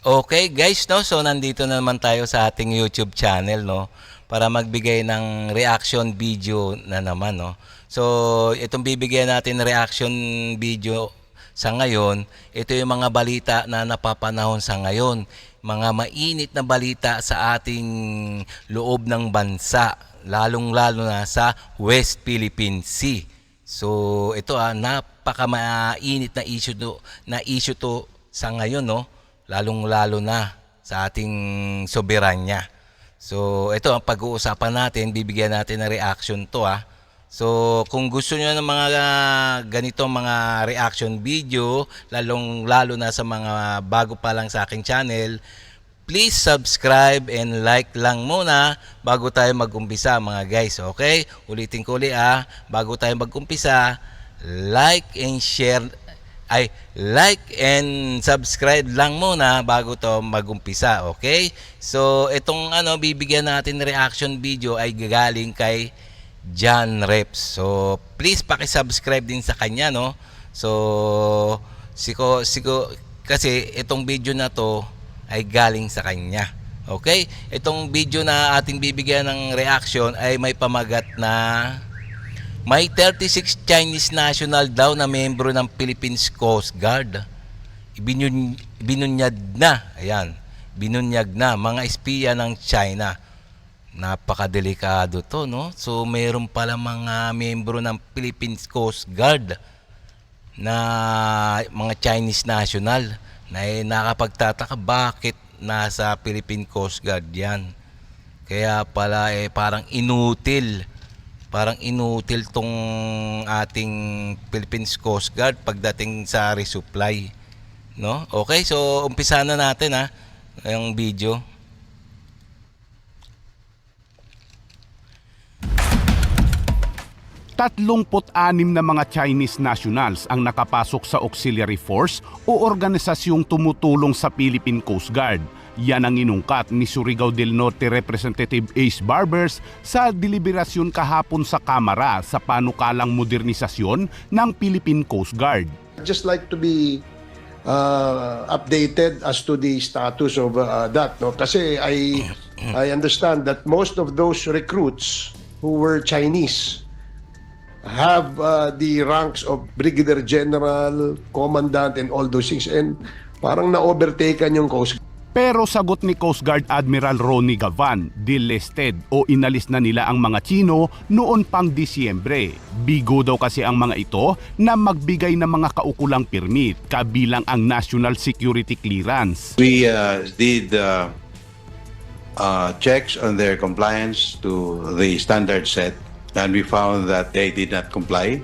Okay guys, no? So nandito na naman tayo sa ating YouTube channel, no? Para magbigay ng reaction video na naman, no? So itong bibigyan natin reaction video sa ngayon, ito yung mga balita na napapanahon sa ngayon. Mga mainit na balita sa ating loob ng bansa, lalong-lalo na sa West Philippine Sea. So ito napaka-mainit na issue to sa ngayon, no? Lalong-lalo na sa ating soberanya. So, ito ang pag-uusapan natin, bibigyan natin ng reaction to . So, kung gusto niyo ng mga ganito mga reaction video, lalong-lalo na sa mga bago pa lang sa aking channel, please subscribe and like lang muna bago tayo mag-umpisa mga guys, okay? Ulitin ko ulit bago tayo mag-umpisa, like and subscribe lang muna bago to magumpisa, okay? So, itong bibigyan natin reaction video ay gagaling kay John Reps. So, please paki-subscribe din sa kanya, no? So, kasi itong video na to ay galing sa kanya. Okay? Itong video na ating bibigyan ng reaction ay may pamagat na may 36 Chinese national daw na membro ng Philippines Coast Guard. Binunyag na. Ayan. Binunyag na. Mga espiya ng China. Napakadelikado to, no? So, mayroon pala mga membro ng Philippines Coast Guard na mga Chinese national na nakapagtataka bakit nasa Philippine Coast Guard yan. Kaya pala parang inutil tong ating Philippines Coast Guard pagdating sa resupply, no? Okay, so umpisa na natin yung video. Tatlongput-anim na mga Chinese nationals ang nakapasok sa auxiliary force o organisasyong tumutulong sa Philippine Coast Guard. Yan ang inungkat ni Surigao del Norte Representative Ace Barbers sa deliberasyon kahapon sa Kamara sa panukalang modernisasyon ng Philippine Coast Guard. I'd just like to be updated as to the status of that. No? Kasi I understand that most of those recruits who were Chinese have the ranks of Brigadier General, Commandant, and all those things. And parang na-overtaken yung Coast Guard. Pero sagot ni Coast Guard Admiral Ronnie Gavan, delisted o inalis na nila ang mga Chino noon pang Disyembre. Bigo daw kasi ang mga ito na magbigay ng mga kaukulang permit kabilang ang National Security Clearance. We did checks on their compliance to the standard set and we found that they did not comply.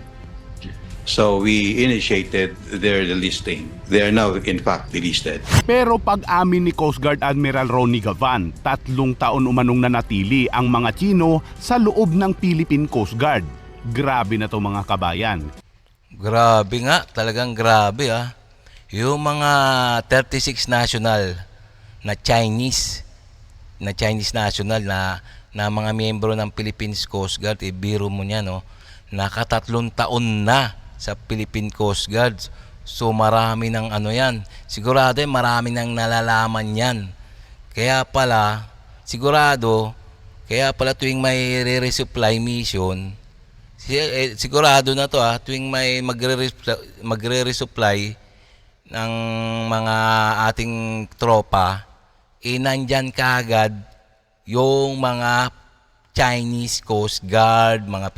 So we initiated their delisting. They are now in fact delisted. Pero pag-amin ni Coast Guard Admiral Ronnie Gavan, 3 taon umanong nanatili ang mga Chino sa loob ng Philippine Coast Guard. Grabe na to mga kabayan. Grabe nga, talagang grabe Yung mga 36 national na Chinese national na mga miyembro ng Philippines Coast Guard, biro mo niya, no? Nakatatlong taon na sa Philippine Coast Guard. So marami ng yan. Sigurado marami nang nalalaman yan. Kaya pala tuwing may re-resupply mission, sigurado na to tuwing may magre-resupply ng mga ating tropa, nandyan kaagad yung mga Chinese Coast Guard, mga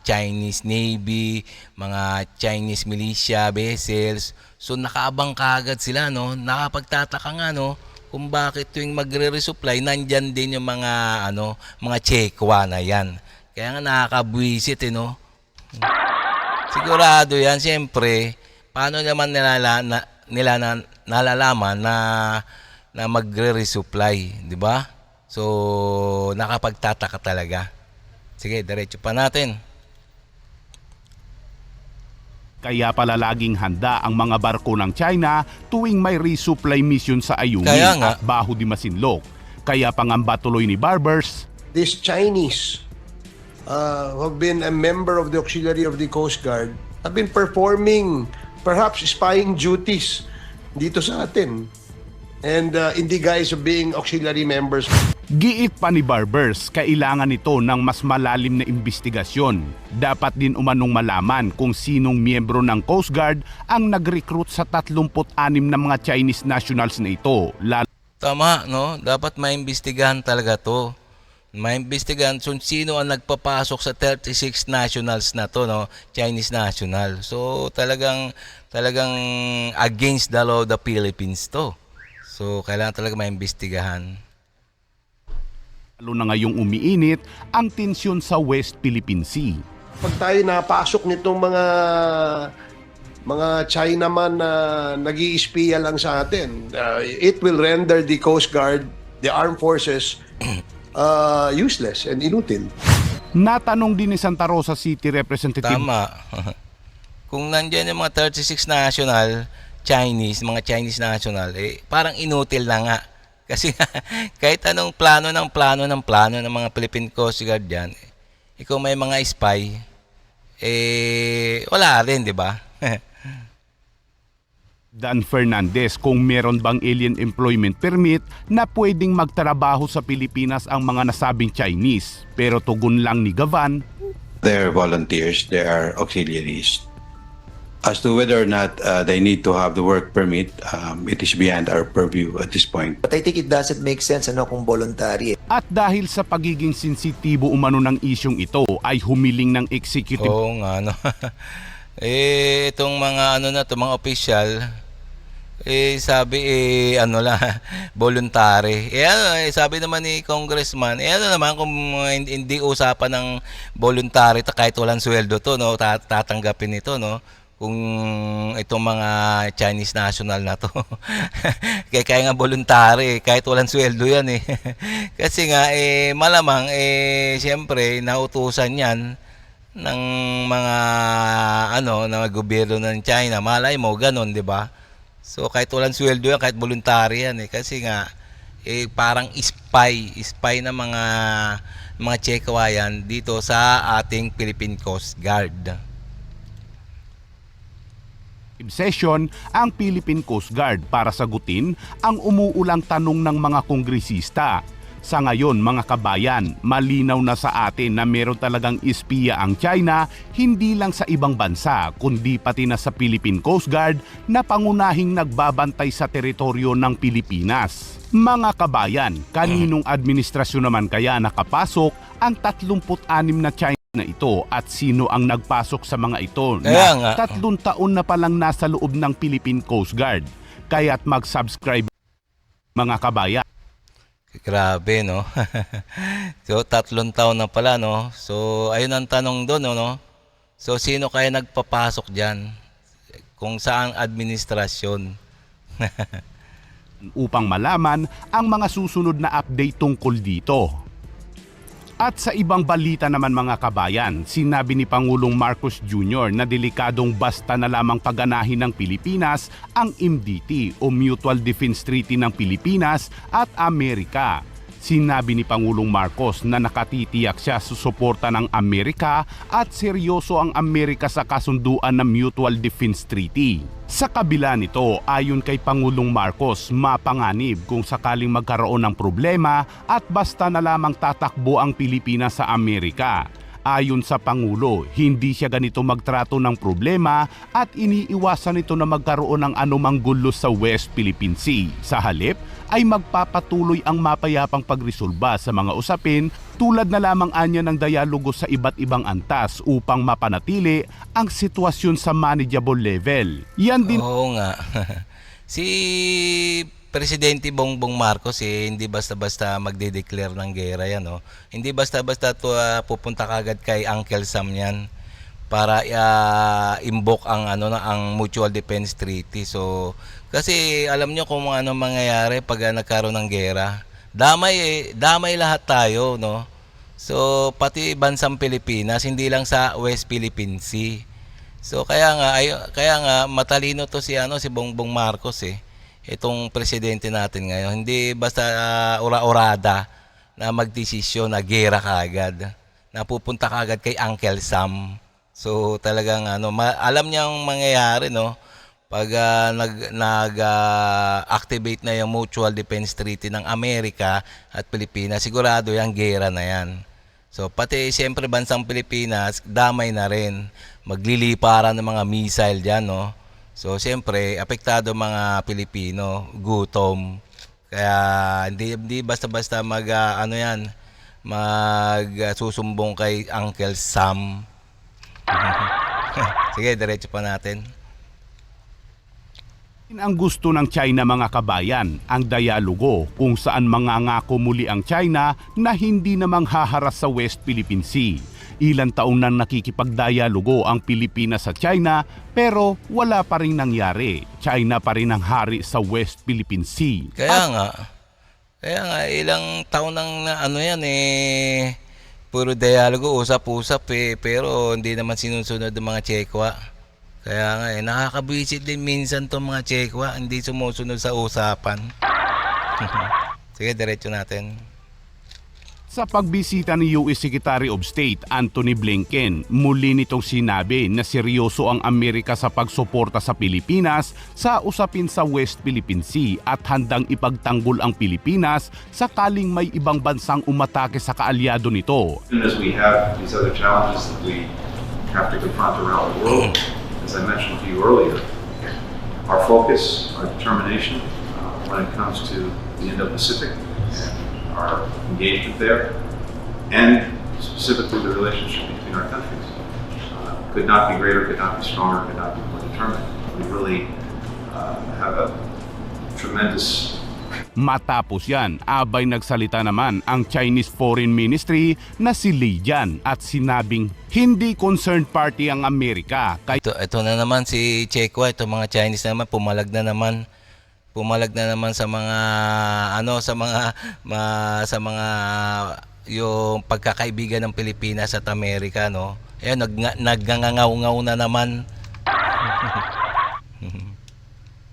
Chinese Navy, mga Chinese militia vessels. So nakaabang kaagad sila, no? Nakapagtataka nga, no, kung bakit tuwing magre-resupply nandyan din yung mga Chekwa na yan. Kaya nga nakakabwisit, no? Sigurado yan. Siyempre, paano naman nalalaman na magre-resupply, di ba? So, nakapagtataka talaga. Sige, diretso pa natin. Kaya pala laging handa ang mga barko ng China tuwing may resupply mission sa Ayungin at Baho de Masinloc. Kaya pangamba tuloy ni Barbers, These Chinese who have been a member of the auxiliary of the Coast Guard have been performing perhaps spying duties dito sa atin. and in the guise of being auxiliary members. Giit pa ni Barbers, kailangan nito ng mas malalim na investigasyon. Dapat din umanong malaman kung sinong miyembro ng Coast Guard ang nag-recruit sa 36 na mga Chinese nationals na ito. Tama, no? Dapat maimbestigahan talaga to. Maimbestigahan kung sino ang nagpapasok sa 36 nationals na to, no? Chinese national. So talagang against the law of the Philippines to. So kailangan talaga maimbestigahan. Lalo na ngayong umiinit ang tensyon sa West Philippine Sea. Pag tayo napasok nitong mga Chinaman na nag-iispiya lang sa atin, it will render the Coast Guard, the armed forces, useless and inutil. Natanong din ni Santa Rosa City Representative Tama. Kung nandiyan yung mga 36 national, mga Chinese national, parang inutil na nga. Kasi kahit anong plano ng mga Philippine Coast Guard dyan, kung may mga spy, wala rin, di ba? Dan Fernandez kung meron bang alien employment permit na pwedeng magtrabaho sa Pilipinas ang mga nasabing Chinese. Pero tugon lang ni Gavan, They're volunteers, they are auxiliaries. As to whether or not they need to have the work permit, it is beyond our purview at this point. But I think it doesn't make sense kung voluntary. at dahil sa pagiging sensitibo umano ng isyong ito ay humiling ng executive Oo nga, no. Itong mga mga official, sabi voluntary. Sabi naman ni Congressman, naman kung hindi usapan ng voluntary kahit walang sweldo to, no, tatanggapin ito, no. Kung itong mga Chinese national na to. kaya nga voluntary, kahit walang sweldo yan eh. Kasi nga malamang siyempre nautusan yan ng mga ng gobyerno ng China. Malay mo ganon, 'di ba? So kahit walang sweldo yan, kahit voluntary yan eh, kasi nga parang spy na mga Chekawayan dito sa ating Philippine Coast Guard. session ang Philippine Coast Guard para sagutin ang umuulang tanong ng mga kongresista. Sa ngayon mga kabayan, malinaw na sa atin na meron talagang espiya ang China, hindi lang sa ibang bansa kundi pati na sa Philippine Coast Guard na pangunahing nagbabantay sa teritoryo ng Pilipinas. Mga kabayan, kaninong administrasyon naman kaya nakapasok ang 36 na China na ito at sino ang nagpasok sa mga ito na 3 taon na palang nasa loob ng Philippine Coast Guard? Kaya't mag-subscribe mga kabayan. Grabe, no? So 3 taon na pala, no? So ayun ang tanong doon, no? So sino kaya nagpapasok diyan? Kung saang administrasyon? Upang malaman ang mga susunod na update tungkol dito. At sa ibang balita naman mga kabayan, sinabi ni Pangulong Marcos Jr. na delikadong basta na lamang paganahin ng Pilipinas ang MDT o Mutual Defense Treaty ng Pilipinas at Amerika. Sinabi ni Pangulong Marcos na nakatitiyak siya sa suporta ng Amerika at seryoso ang Amerika sa kasunduan ng Mutual Defense Treaty. Sa kabila nito, ayon kay Pangulong Marcos, mapanganib kung sakaling magkaroon ng problema at basta na lamang tatakbo ang Pilipinas sa Amerika. Ayon sa Pangulo, hindi siya ganito magtrato ng problema at iniiwasan nito na magkaroon ng anumang gulo sa West Philippine Sea. Sa halip, ay magpapatuloy ang mapayapang pagresolba sa mga usapin tulad na lamang anya ng dialogo sa iba't ibang antas upang mapanatili ang sitwasyon sa manageable level. Yan din Oo nga. Si Presidente Bongbong Marcos hindi basta-basta magde-declare ng gera yan, no. Hindi basta-basta pupunta kagad kay Uncle Sam yan para invoke ang ang Mutual Defense Treaty. So kasi alam nyo kung ano mangyayari pag nagkaroon ng gera. Damay lahat tayo, no. So pati bansang Pilipinas, hindi lang sa West Philippine Sea. So kaya nga matalino to si Bongbong Marcos itong presidente natin ngayon. Hindi basta ura-urada na magdesisyon na gera kaagad. Napupunta kaagad kay Uncle Sam. So talagang alam niya ang mangyayari, no. pag activate na yung Mutual Defense Treaty ng Amerika at Pilipinas, sigurado yung gera na yan. So pati siyempre bansang Pilipinas, damay na rin. Magliliparan ng mga missile dyan, no? So siyempre, apektado mga Pilipino, gutom. Kaya hindi basta-basta susumbong kay Uncle Sam. Sige, diretso pa natin. Ang gusto ng China mga kabayan, ang dialogo kung saan mangangako muli ang China na hindi namang haharas sa West Philippine Sea. Ilang taon nang nakikipagdialogo ang Pilipinas sa China pero wala pa rin nangyari. China pa rin ang hari sa West Philippine Sea. Kaya nga, ilang taon nang puro dialogo, usap-usap pero hindi naman sinusunod ng mga Chekwa. Kaya nga nakakabisit din minsan tong mga Chekwa, hindi sumusunod sa usapan. Sige, diretso natin. Sa pagbisita ni US Secretary of State Antony Blinken, muli nitong sinabi na seryoso ang Amerika sa pagsuporta sa Pilipinas sa usapin sa West Philippine Sea at handang ipagtanggol ang Pilipinas sakaling may ibang bansang umatake sa kaalyado nito. As we have these other challenges that we have to confront around the world, as I mentioned to you earlier, our focus, our determination when it comes to the Indo-Pacific, our engagement there, and specifically the relationship between our countries could not be greater, could not be stronger, could not be more determined. We really have a tremendous. Matapos yan, abay nagsalita naman ang Chinese Foreign Ministry na si Li Jian at sinabing hindi concerned party ang Amerika. Ito na naman si Chekwa, ito mga Chinese naman, pumalag na naman sa mga sa mga yung pagkakaibigan ng Pilipinas at Amerika, no. Ayun, nagngangaw-ngaw na naman.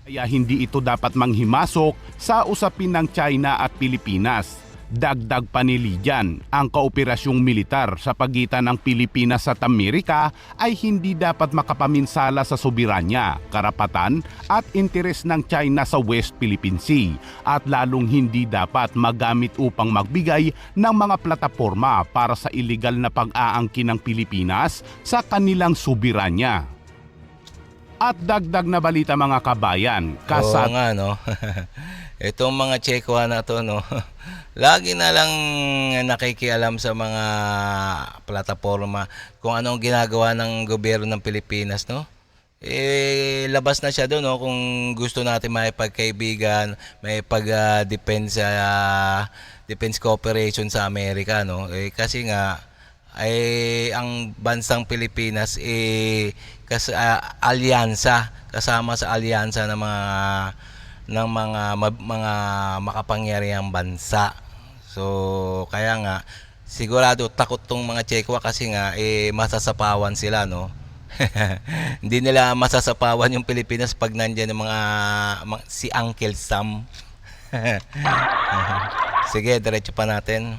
Kaya hindi ito dapat manghimasok sa usapin ng China at Pilipinas. Dagdag pa ni Li Jian, ang kaoperasyong militar sa pagitan ng Pilipinas at Amerika ay hindi dapat makapaminsala sa soberanya, karapatan at interes ng China sa West Philippine Sea at lalong hindi dapat magamit upang magbigay ng mga plataporma para sa iligal na pag-aangkin ng Pilipinas sa kanilang soberanya. At dagdag na balita mga kabayan, Oo nga, no. Itong mga Chekwa na to, no. Lagi na lang nakikialam sa mga plataforma kung anong ginagawa ng gobyerno ng Pilipinas, no. Labas na siya doon, no, kung gusto natin maipagkaibigan, defense cooperation sa Amerika, no. Kasi nga ang bansang Pilipinas kasama sa alyansa ng mga makapangyarihang bansa. So kaya nga sigurado takot tong mga Chekwa kasi nga masasapawan sila, no. Hindi nila masasapawan yung Pilipinas pag nandiyan yung si Uncle Sam. Sige, diretso pa natin.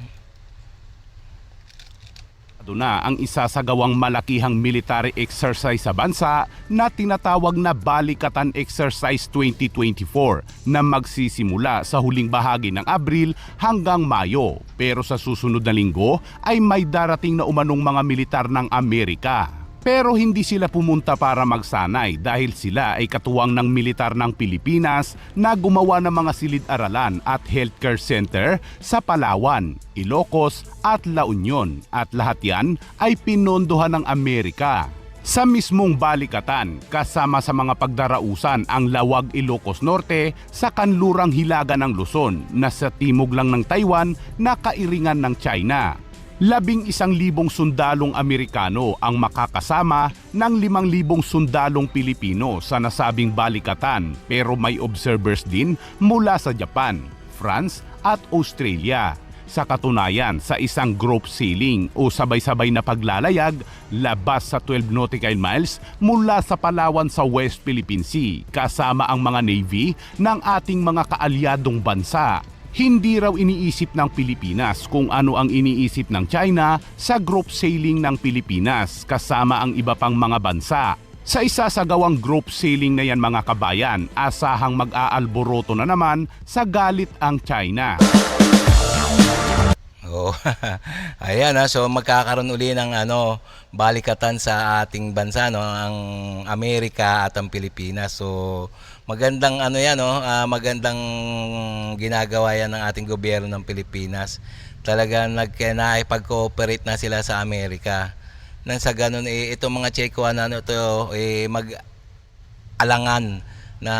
Na ang isasagawang malakihang military exercise sa bansa na tinatawag na Balikatan Exercise 2024 na magsisimula sa huling bahagi ng Abril hanggang Mayo. Pero sa susunod na linggo ay may darating na umanong mga militar ng Amerika. Pero hindi sila pumunta para magsanay dahil sila ay katuwang ng militar ng Pilipinas na gumawa ng mga silid-aralan at healthcare center sa Palawan, Ilocos at La Union at lahat yan ay pinondohan ng Amerika. Sa mismong Balikatan, kasama sa mga pagdarausan ang Lawag Ilocos Norte sa kanlurang hilaga ng Luzon na sa timog lang ng Taiwan na kairingan ng China. 11,000 sundalong Amerikano ang makakasama ng 5,000 sundalong Pilipino sa nasabing balikatan pero may observers din mula sa Japan, France at Australia. Sa katunayan, sa isang group sailing o sabay-sabay na paglalayag labas sa 12 nautical miles mula sa Palawan sa West Philippine Sea kasama ang mga navy ng ating mga kaalyadong bansa. Hindi raw iniisip ng Pilipinas kung ano ang iniisip ng China sa group sailing ng Pilipinas kasama ang iba pang mga bansa. Sa isasagawang group selling na yan mga kabayan, asahang mag-aalboroto na naman sa galit ang China. Oh, ayan so magkakaroon uli ng balikatan sa ating bansa, no, ang Amerika at ang Pilipinas. So magandang magandang ginagawa yan ng ating gobyerno ng Pilipinas. Talagang nakikipag-cooperate na sila sa Amerika. Nang sa ganun itong mga Chequan mag-alangan na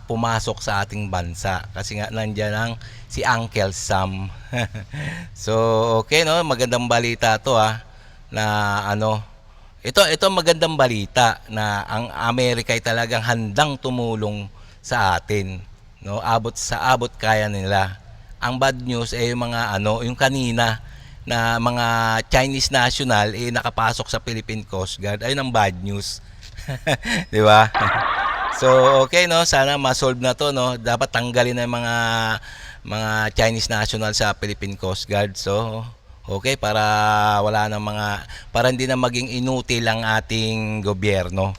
pumasok sa ating bansa kasi nga nandiyan ang si Uncle Sam. So okay, no, magandang balita to na ito magandang balita na ang Amerika ay talagang handang tumulong sa atin, no, abot kaya nila. Ang bad news ay yung mga yung kanina na mga Chinese national nakapasok sa Philippine Coast Guard. Ayun ang bad news. 'Di ba? So okay, no, sana ma-solve na to, no. Dapat tanggalin na yung mga Chinese national sa Philippine Coast Guard. So okay, para para hindi na maging inutil ang ating gobyerno.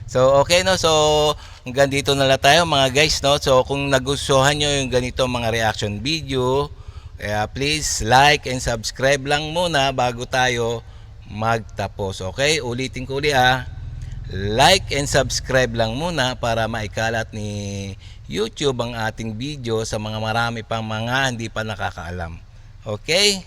So okay, no. So hanggang dito na lang tayo mga guys, no. So kung nagustuhan nyo yung ganito mga reaction video, please like and subscribe lang muna bago tayo magtapos. Okay, ulitin ko ulit like and subscribe lang muna para maikalat ni YouTube ang ating video sa mga marami pang mga hindi pa nakakaalam. Okay?